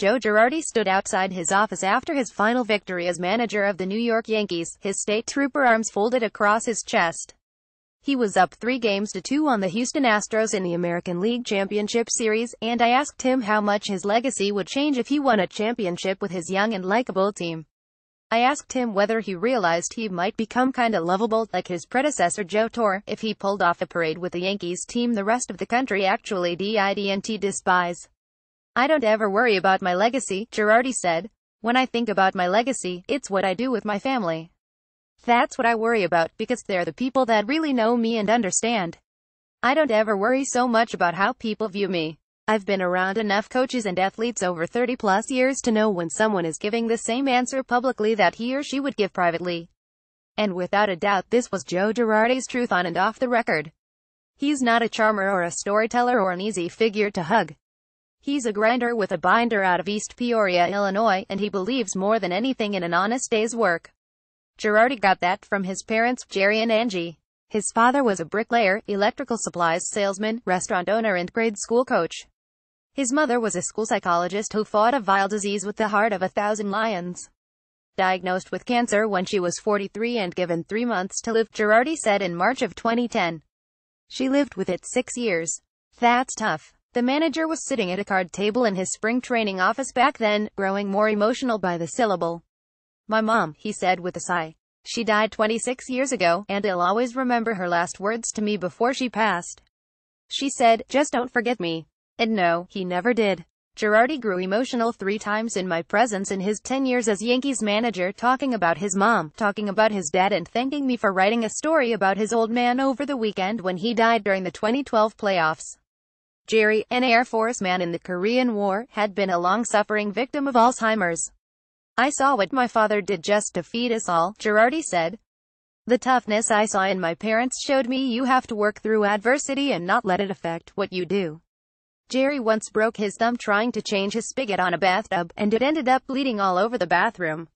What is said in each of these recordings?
Joe Girardi stood outside his office after his final victory as manager of the New York Yankees, his state trooper arms folded across his chest. He was up 3-2 on the Houston Astros in the American League Championship Series, and I asked him how much his legacy would change if he won a championship with his young and likable team. I asked him whether he realized he might become kinda lovable, like his predecessor Joe Torre, if he pulled off a parade with the Yankees team the rest of the country actually didn't despise. "I don't ever worry about my legacy," Girardi said. "When I think about my legacy, it's what I do with my family. That's what I worry about, because they're the people that really know me and understand. I don't ever worry so much about how people view me. I've been around enough coaches and athletes over 30-plus years to know when someone is giving the same answer publicly that he or she would give privately." And without a doubt this was Joe Girardi's truth on and off the record. He's not a charmer or a storyteller or an easy figure to hug. He's a grinder with a binder out of East Peoria, Illinois, and he believes more than anything in an honest day's work. Girardi got that from his parents, Jerry and Angie. His father was a bricklayer, electrical supplies salesman, restaurant owner and grade school coach. His mother was a school psychologist who fought a vile disease with the heart of 1,000 lions. Diagnosed with cancer when she was 43 and given 3 months to live, Girardi said in March of 2010. She lived with it 6 years. That's tough. The manager was sitting at a card table in his spring training office back then, growing more emotional by the syllable. "My mom," he said with a sigh. "She died 26 years ago, and I'll always remember her last words to me before she passed. She said, 'Just don't forget me.' And no, he never did." Girardi grew emotional 3 times in my presence in his 10 years as Yankees manager, talking about his mom, talking about his dad, and thanking me for writing a story about his old man over the weekend when he died during the 2012 playoffs. Jerry, an Air Force man in the Korean War, had been a long-suffering victim of Alzheimer's. "I saw what my father did just to feed us all," Girardi said. "The toughness I saw in my parents showed me you have to work through adversity and not let it affect what you do." Jerry once broke his thumb trying to change his spigot on a bathtub, and it ended up bleeding all over the bathroom.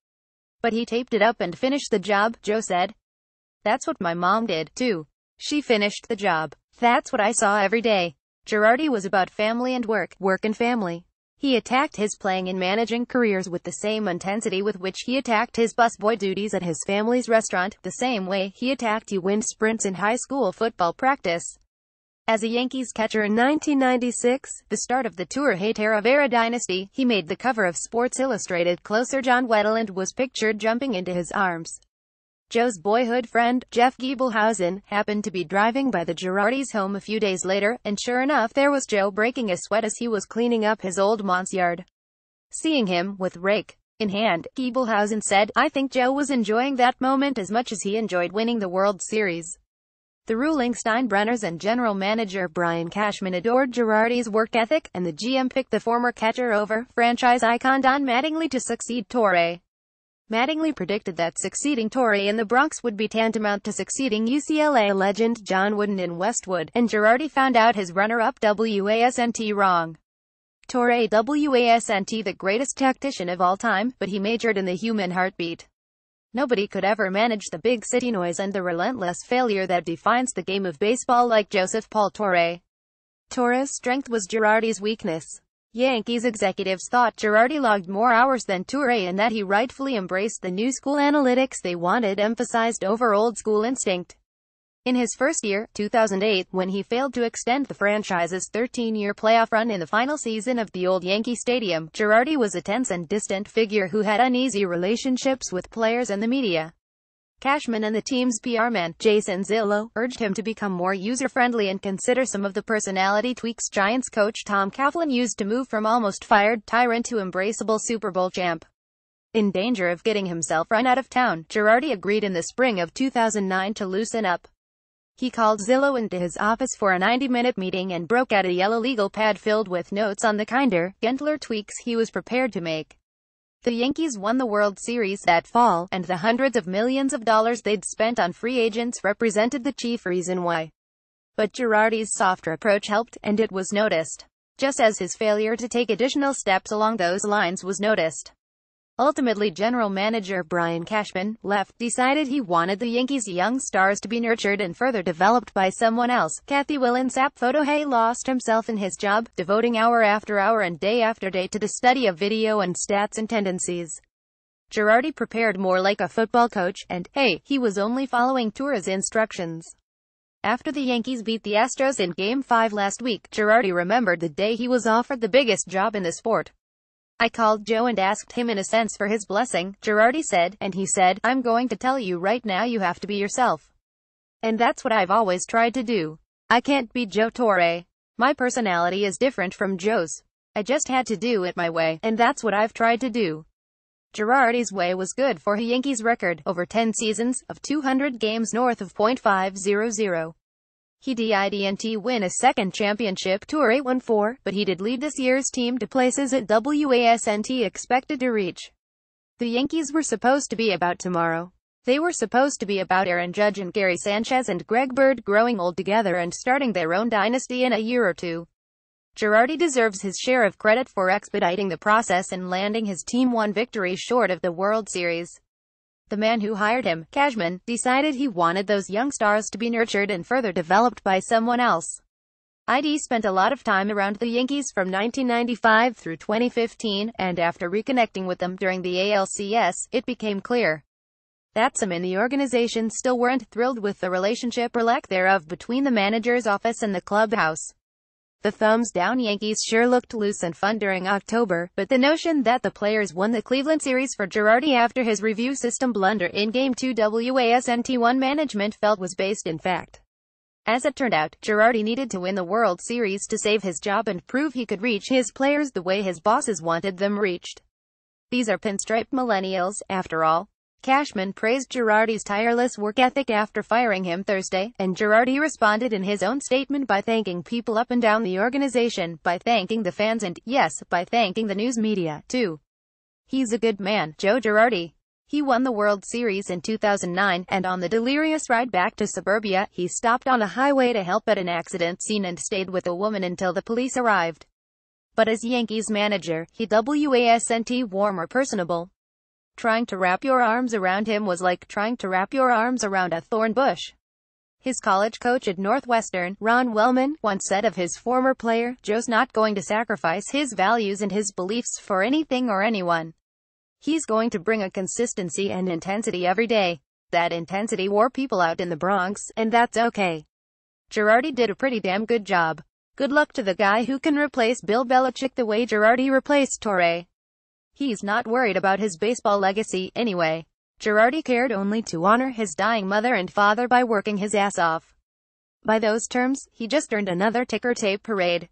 "But he taped it up and finished the job," Joe said. "That's what my mom did, too. She finished the job. That's what I saw every day." Girardi was about family and work, work and family. He attacked his playing and managing careers with the same intensity with which he attacked his busboy duties at his family's restaurant, the same way he attacked wind sprints in high school football practice. As a Yankees catcher in 1996, the start of the Torre Taravera dynasty, he made the cover of Sports Illustrated. Closer John Weddle and was pictured jumping into his arms. Joe's boyhood friend, Jeff Giebelhausen, happened to be driving by the Girardi's home a few days later, and sure enough there was Joe breaking a sweat as he was cleaning up his old Mont's yard. Seeing him, with rake in hand, Giebelhausen said, "I think Joe was enjoying that moment as much as he enjoyed winning the World Series." The ruling Steinbrenners and general manager Brian Cashman adored Girardi's work ethic, and the GM picked the former catcher over franchise icon Don Mattingly to succeed Torre. Mattingly predicted that succeeding Torre in the Bronx would be tantamount to succeeding UCLA legend John Wooden in Westwood, and Girardi found out his runner-up wasn't wrong. Torre wasn't the greatest tactician of all time, but he majored in the human heartbeat. Nobody could ever manage the big city noise and the relentless failure that defines the game of baseball like Joseph Paul Torre. Torre's strength was Girardi's weakness. Yankees executives thought Girardi logged more hours than Torre and that he rightfully embraced the new school analytics they wanted emphasized over old school instinct. In his first year, 2008, when he failed to extend the franchise's 13-year playoff run in the final season of the old Yankee Stadium, Girardi was a tense and distant figure who had uneasy relationships with players and the media. Cashman and the team's PR man, Jason Zillo, urged him to become more user-friendly and consider some of the personality tweaks Giants coach Tom Coughlin used to move from almost fired tyrant to embraceable Super Bowl champ. In danger of getting himself run out of town, Girardi agreed in the spring of 2009 to loosen up. He called Zillo into his office for a 90-minute meeting and broke out a yellow legal pad filled with notes on the kinder, gentler tweaks he was prepared to make. The Yankees won the World Series that fall, and the hundreds of millions of dollars they'd spent on free agents represented the chief reason why. But Girardi's softer approach helped, and it was noticed. Just as his failure to take additional steps along those lines was noticed. Ultimately, general manager Brian Cashman decided he wanted the Yankees' young stars to be nurtured and further developed by someone else. Kathy Willinsap Photohay lost himself in his job, devoting hour after hour and day after day to the study of video and stats and tendencies. Girardi prepared more like a football coach, and, hey, he was only following Torres' instructions. After the Yankees beat the Astros in Game 5 last week, Girardi remembered the day he was offered the biggest job in the sport. "I called Joe and asked him in a sense for his blessing," Girardi said, "and he said, I'm going to tell you right now, you have to be yourself. And that's what I've always tried to do. I can't be Joe Torre. My personality is different from Joe's. I just had to do it my way, and that's what I've tried to do." Girardi's way was good for a Yankees record, over 10 seasons, of 200 games north of .500. He didn't win a second championship. Torre won 4, but he did lead this year's team to places it wasn't expected to reach. The Yankees were supposed to be about tomorrow. They were supposed to be about Aaron Judge and Gary Sanchez and Greg Bird growing old together and starting their own dynasty in a year or two. Girardi deserves his share of credit for expediting the process and landing his team one victory short of the World Series. The man who hired him, Cashman, decided he wanted those young stars to be nurtured and further developed by someone else. ID spent a lot of time around the Yankees from 1995 through 2015, and after reconnecting with them during the ALCS, it became clear that some in the organization still weren't thrilled with the relationship or lack thereof between the manager's office and the clubhouse. The thumbs-down Yankees sure looked loose and fun during October, but the notion that the players won the Cleveland series for Girardi after his review system blunder in Game 2 wasn't management felt was based in fact. As it turned out, Girardi needed to win the World Series to save his job and prove he could reach his players the way his bosses wanted them reached. These are pinstripe millennials, after all. Cashman praised Girardi's tireless work ethic after firing him Thursday, and Girardi responded in his own statement by thanking people up and down the organization, by thanking the fans and, yes, by thanking the news media, too. He's a good man, Joe Girardi. He won the World Series in 2009, and on the delirious ride back to suburbia, he stopped on a highway to help at an accident scene and stayed with a woman until the police arrived. But as Yankees manager, he wasn't warm or personable. Trying to wrap your arms around him was like trying to wrap your arms around a thorn bush. His college coach at Northwestern, Ron Wellman, once said of his former player, "Joe's not going to sacrifice his values and his beliefs for anything or anyone. He's going to bring a consistency and intensity every day. That intensity wore people out in the Bronx, and that's okay." Girardi did a pretty damn good job. Good luck to the guy who can replace Bill Belichick the way Girardi replaced Torre. He's not worried about his baseball legacy, anyway. Girardi cared only to honor his dying mother and father by working his ass off. By those terms, he just earned another ticker tape parade.